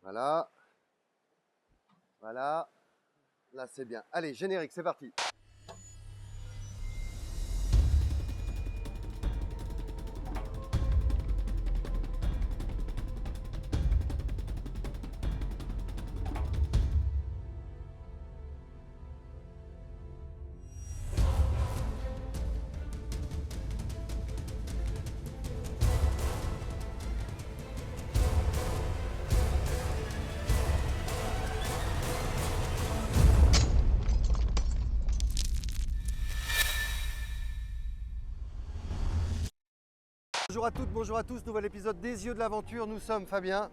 Voilà. Voilà. Là, c'est bien. Allez, générique, c'est parti. Bonjour à toutes, bonjour à tous, nouvel épisode des Yeux de l'aventure. Nous sommes, Fabien,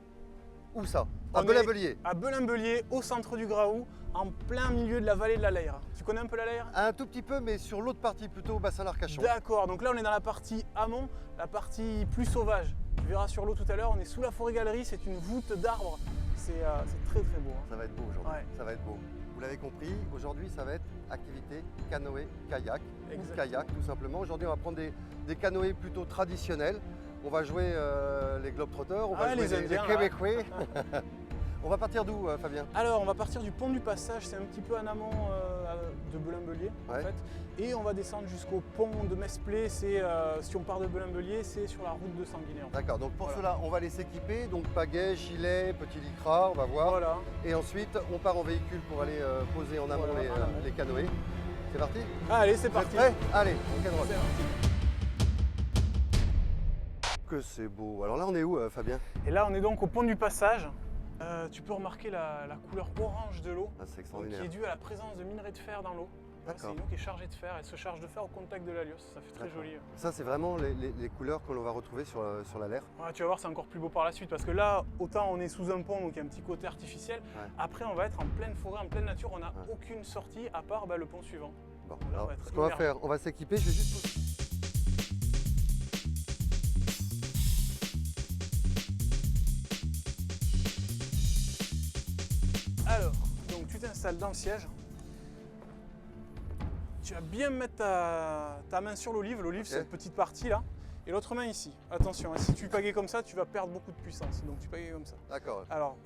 où ça? À Belin-Bellier. À Belin-Bellier, au centre du Graou, en plein milieu de la vallée de la Leyre. Tu connais un peu la Leyre? Un tout petit peu, mais sur l'autre partie, plutôt au bassin d'Arcachon. D'accord, donc là on est dans la partie amont, la partie plus sauvage. Tu verras sur l'eau tout à l'heure, on est sous la forêt-galerie, c'est une voûte d'arbres. C'est très très beau. Ça va être beau aujourd'hui, Ouais. ça va être beau. Vous l'avez compris, aujourd'hui ça va être activité canoë-kayak, ou kayak tout simplement. Aujourd'hui on va prendre des canoës plutôt traditionnels. On va jouer les Globetrotters, on va jouer les Québécois. On va partir d'où, Fabien? Alors on va partir du pont du Passage, c'est un petit peu en amont de Belin-Bellier en fait. Et on va descendre jusqu'au pont de Mesplé, si on part de Belin-Bellier, c'est sur la route de Sanguinet. D'accord, donc pour cela on va les s'équiper, donc pagaie, gilet, petit lycra, on va voir. Voilà. Et ensuite on part en véhicule pour aller poser en amont les canoës. C'est parti? Allez, c'est Vous parti. êtes prêts? Allez, on cadre. C'est parti. Que c'est beau. Alors là on est où, Fabien? Et là on est donc au pont du Passage. Tu peux remarquer la couleur orange de l'eau, Ah, c'est qui extraordinaire. est due à la présence de minerais de fer dans l'eau. C'est une eau qui est chargée de fer, elle se charge de fer au contact de l'Alios, ça fait très joli. Ça c'est vraiment les couleurs que l'on va retrouver sur la Leyre. Ouais, tu vas voir, c'est encore plus beau par la suite, parce que là, autant on est sous un pont, donc il y a un petit côté artificiel. Ouais. Après on va être en pleine forêt, en pleine nature, on n'a aucune sortie à part le pont suivant. Bon, Là, alors, on va être ce qu'on va immergé. faire, on va s'équiper, je vais juste... Alors, donc tu t'installes dans le siège. Tu vas bien mettre ta main sur l'olive. L'olive, c'est cette petite partie là. Et l'autre main ici. Attention, hein, si tu pagaies comme ça, tu vas perdre beaucoup de puissance. Donc tu pagaies comme ça. D'accord. Alors,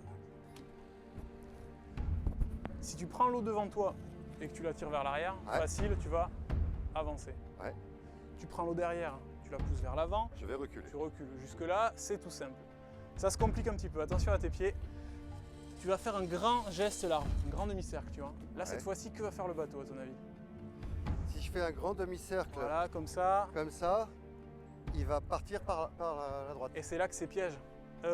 si tu prends l'eau devant toi et que tu la tires vers l'arrière, facile, tu vas avancer. Ouais. Tu prends l'eau derrière, tu la pousses vers l'avant. Je vais reculer. Tu recules. Jusque-là, c'est tout simple. Ça se complique un petit peu. Attention à tes pieds. Tu vas faire un grand geste large, un grand demi-cercle, tu vois. Là, cette fois-ci, que va faire le bateau, à ton avis? Si je fais un grand demi-cercle, voilà, comme ça, il va partir par la droite. et c'est là que c'est piège.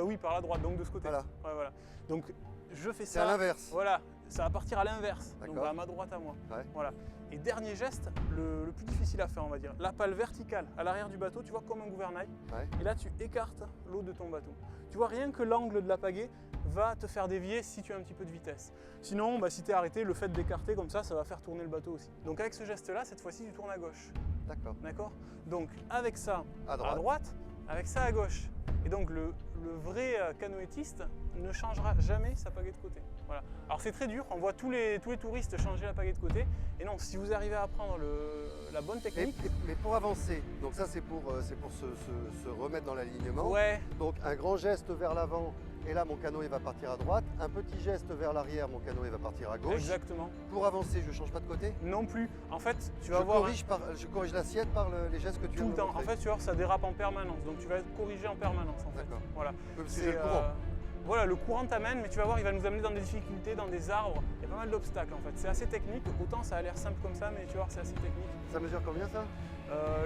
Oui, par la droite, donc de ce côté. Voilà. Ouais, voilà. Donc, je fais ça. C'est à l'inverse. Voilà, ça va partir à l'inverse, donc D'accord. à ma droite à moi. Ouais. Voilà. Et dernier geste, le plus difficile à faire, on va dire. La pale verticale à l'arrière du bateau, tu vois, comme un gouvernail. Ouais. Et là, tu écartes l'eau de ton bateau. Tu vois, rien que l'angle de la pagaie va te faire dévier si tu as un petit peu de vitesse. Sinon, si tu es arrêté, le fait d'écarter comme ça va faire tourner le bateau aussi. Donc avec ce geste-là, cette fois-ci, tu tournes à gauche. D'accord. D'accord? Donc avec ça À à droite, avec ça à gauche. Et donc le vrai canoëtiste ne changera jamais sa pagaie de côté. Voilà. Alors c'est très dur, on voit tous les touristes changer la pagaie de côté. Et non, si vous arrivez à apprendre la bonne technique... Mais pour avancer, donc ça c'est pour se remettre dans l'alignement. Ouais. Donc un grand geste vers l'avant, et là mon canoë va partir à droite. Un petit geste vers l'arrière, mon canoë va partir à gauche. Exactement. Pour avancer, je ne change pas de côté? Non plus. En fait, tu vas voir... Je corrige l'assiette par les gestes que tu tout as le temps. En montrés. fait, tu vois, ça dérape en permanence. Donc tu vas être corrigé en permanence. En fait. D'accord. Voilà. Parce que j'ai le courant. Voilà, le courant t'amène, mais tu vas voir, il va nous amener dans des difficultés, dans des arbres. Il y a pas mal d'obstacles en fait. C'est assez technique. Autant ça a l'air simple comme ça, mais tu vois, c'est assez technique. Ça mesure combien ça?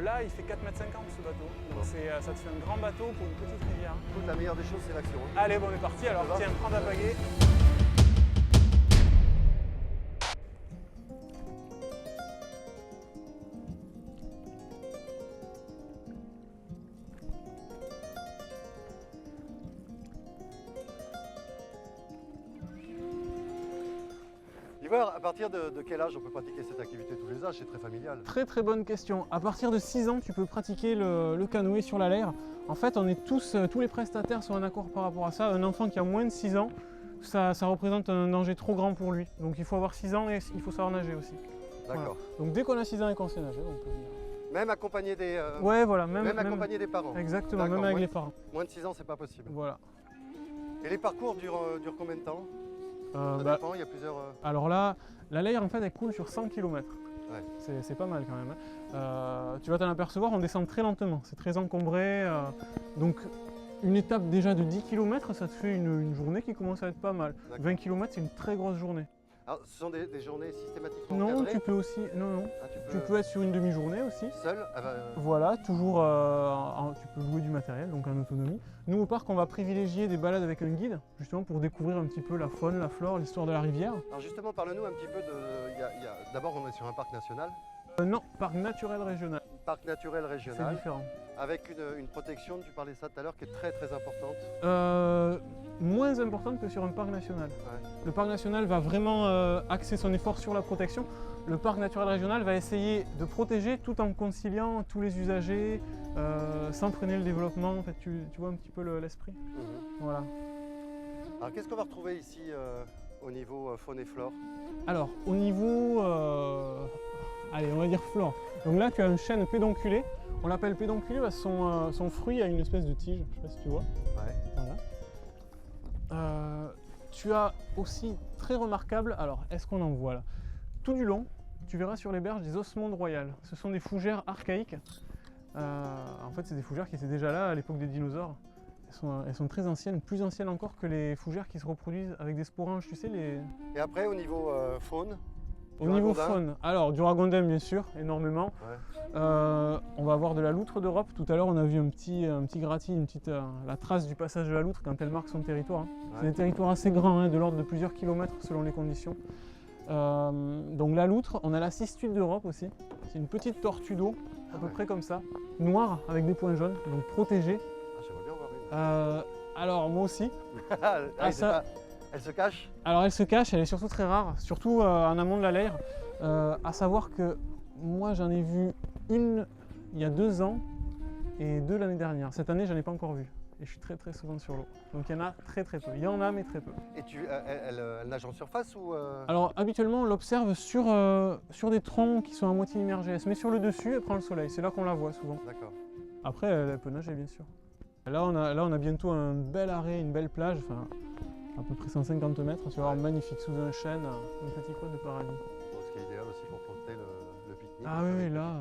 Là, il fait 4,50 m ce bateau. Donc ça te fait un grand bateau pour une petite rivière. Écoute, la meilleure des choses, c'est l'action. Hein. Allez, bon, on est parti. Alors, tiens, prends ta pagaie. Ivoire, à partir de quel âge on peut pratiquer cette activité? Tous les âges, c'est très familial. Très très bonne question. À partir de 6 ans, tu peux pratiquer le canoë sur la Leyre. En fait, on est tous les prestataires sont en accord par rapport à ça. Un enfant qui a moins de 6 ans, ça représente un danger trop grand pour lui. Donc il faut avoir 6 ans et il faut savoir nager aussi. D'accord. Voilà. Donc dès qu'on a 6 ans et qu'on sait nager, on peut venir. Même accompagné des, ouais, voilà, même accompagné des parents. Exactement, même avec les parents. Moins de 6 ans, c'est pas possible. Voilà. Et les parcours durent combien de temps? Ça dépend, il y a plusieurs... Alors là, la Leyre en fait elle coule sur 100 km. Ouais. C'est pas mal quand même. Hein. Tu vas t'en apercevoir, on descend très lentement, c'est très encombré. Donc une étape déjà de 10 km, ça te fait une journée qui commence à être pas mal. 20 km, c'est une très grosse journée. Alors, ce sont des journées systématiquement Non, encadrées? tu peux aussi. Non. Ah, tu peux être sur une demi-journée aussi. Seul? Voilà, toujours. Tu peux louer du matériel, donc en autonomie. Nous, au parc, on va privilégier des balades avec un guide, justement pour découvrir un petit peu la faune, la flore, l'histoire de la rivière. Alors justement, parle-nous un petit peu de... D'abord, on est sur un parc national. Non, parc naturel régional. Parc naturel C'est régional. différent. Avec une protection, tu parlais de ça tout à l'heure, qui est très très importante. Moins importante que sur un parc national. Ouais. Le parc national va vraiment axer son effort sur la protection. Le parc naturel régional va essayer de protéger tout en conciliant tous les usagers, sans freiner le développement. En fait, tu vois un petit peu l'esprit. Voilà. Alors qu'est-ce qu'on va retrouver ici au niveau faune et flore? Alors, au niveau, allez, on va dire flore. Donc là, tu as un chêne pédonculé. On l'appelle pédonculé parce que son fruit a une espèce de tige, je ne sais pas si tu vois. Ouais. Voilà. Tu as aussi très remarquable, alors est-ce qu'on en voit là? Tout du long, tu verras sur les berges des osmondes royales. Ce sont des fougères archaïques. En fait, c'est des fougères qui étaient déjà là à l'époque des dinosaures. Elles sont très anciennes, plus anciennes encore que les fougères qui se reproduisent avec des sporanges, tu sais les... Et après, au niveau faune? Au niveau faune, alors du ragondin bien sûr, énormément. Ouais. On va avoir de la loutre d'Europe. Tout à l'heure on a vu un petit gratis, la trace du passage de la loutre quand elle marque son territoire. Hein. Ouais. C'est des territoires assez grands, hein, de l'ordre de plusieurs kilomètres selon les conditions. Donc la loutre, on a la cistude d'Europe aussi. C'est une petite tortue d'eau, à peu près comme ça, noire avec des points jaunes, donc protégée. Ah, j'aimerais bien en voir une. Alors moi aussi. Elle se cache? Alors elle se cache, elle est surtout très rare, surtout en amont de la Leyre. À savoir que moi j'en ai vu une il y a 2 ans et 2 l'année dernière. Cette année j'en ai pas encore vu et je suis très très souvent sur l'eau. Donc il y en a très peu. Il y en a mais très peu. Et elle nage en surface ou Alors habituellement on l'observe sur des troncs qui sont à moitié immergés. Elle se met sur le dessus et prend le soleil. C'est là qu'on la voit souvent. D'accord. Après elle peut nager bien sûr. Là on a bientôt un bel arrêt, une belle plage. Enfin, à peu près 150 mètres, tu vas voir, magnifique, sous un chêne, un petit coin de paradis. Bon, ce qui est idéal aussi pour profiter le pique-nique. Ah oui, là.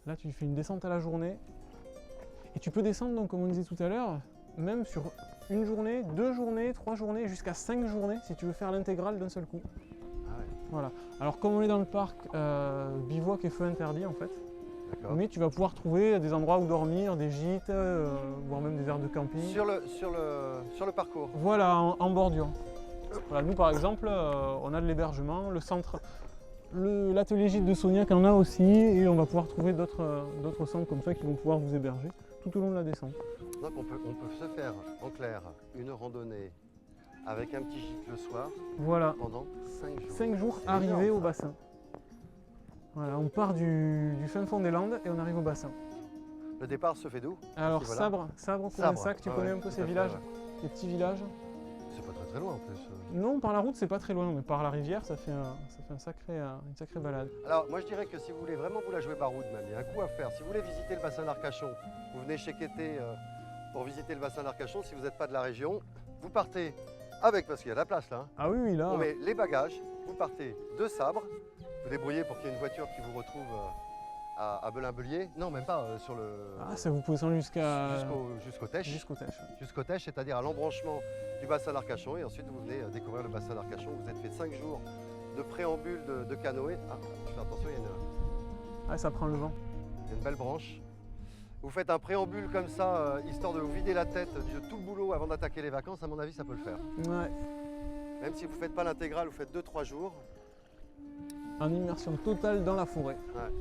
Là, tu fais une descente à la journée. Et tu peux descendre, donc, comme on disait tout à l'heure, même sur une journée, 2 journées, 3 journées, jusqu'à 5 journées, si tu veux faire l'intégrale d'un seul coup. Ah ouais. Voilà. Alors, comme on est dans le parc, bivouac et feu interdit, en fait. Mais tu vas pouvoir trouver des endroits où dormir, des gîtes, voire même des aires de camping. Sur le parcours? Voilà, en bordure. Voilà, nous, par exemple, on a de l'hébergement, le centre... L'atelier gîte de Sognac en a aussi, et on va pouvoir trouver d'autres centres comme ça qui vont pouvoir vous héberger tout au long de la descente. Donc on peut se faire en clair une randonnée avec un petit gîte le soir, voilà, pendant 5 jours. 5 jours arrivés au bassin. Voilà, on part du fin fond des Landes et on arrive au bassin. Le départ se fait d'où? Alors voilà. Sabre, Courlensac, tu connais un peu ces villages, les petits villages. C'est pas très loin en plus. Non, par la route, c'est pas très loin, mais par la rivière, ça fait une sacrée balade. Alors moi je dirais que si vous voulez vraiment vous la jouer baroud même, il y a un coup à faire. Si vous voulez visiter le bassin d'Arcachon, vous venez chez Quété pour visiter le bassin d'Arcachon. Si vous n'êtes pas de la région, vous partez avec, parce qu'il y a de la place là. Ah oui, oui, là. On met les bagages, vous partez de Sabre, vous débrouillez pour qu'il y ait une voiture qui vous retrouve à Belin-Bellier. Non, même pas sur le... Ah, ça vous peut descendre jusqu'au Tèche. Jusqu'au Tèche. Jusqu'au Tèche, c'est-à-dire à l'embranchement du bassin d'Arcachon. Et ensuite, vous venez découvrir le bassin d'Arcachon. Vous êtes fait 5 jours de préambule de canoë. Ah, je fais attention, Ah, ça prend le vent. il y a une belle branche. Vous faites un préambule comme ça, histoire de vous vider la tête de tout le boulot avant d'attaquer les vacances. À mon avis, ça peut le faire. Ouais. Même si vous ne faites pas l'intégrale, vous faites 2-3 jours. En immersion totale dans la forêt. Ouais.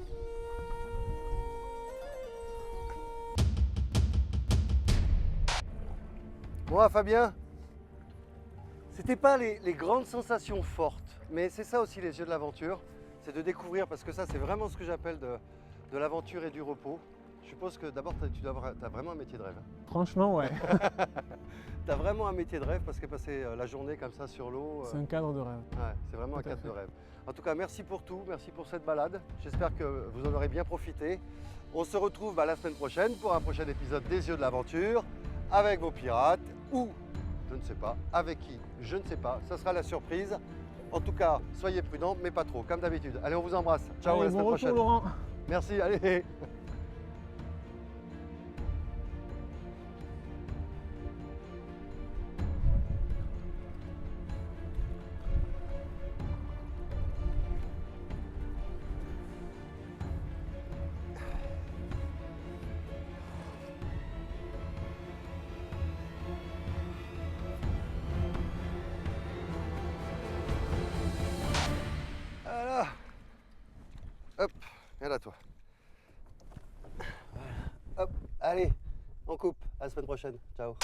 Bon, Fabien, c'était pas les grandes sensations fortes, mais c'est ça aussi les yeux de l'aventure, c'est de découvrir, parce que ça c'est vraiment ce que j'appelle de l'aventure et du repos. Je suppose que d'abord tu as vraiment un métier de rêve. Franchement, ouais. Tu as vraiment un métier de rêve parce que passer la journée comme ça sur l'eau... C'est un cadre de rêve. Ouais, c'est vraiment un cadre de rêve. En tout cas, merci pour tout, merci pour cette balade. J'espère que vous en aurez bien profité. On se retrouve la semaine prochaine pour un prochain épisode des Yeux de l'aventure avec vos pirates ou, je ne sais pas, avec qui, je ne sais pas. Ça sera la surprise. En tout cas, soyez prudents, mais pas trop, comme d'habitude. Allez, on vous embrasse. Ciao, allez, à la semaine bon retour, prochaine. Laurent. Merci, allez. Voilà. Hop, viens là toi. Voilà. Hop, allez, on coupe. À la semaine prochaine. Ciao.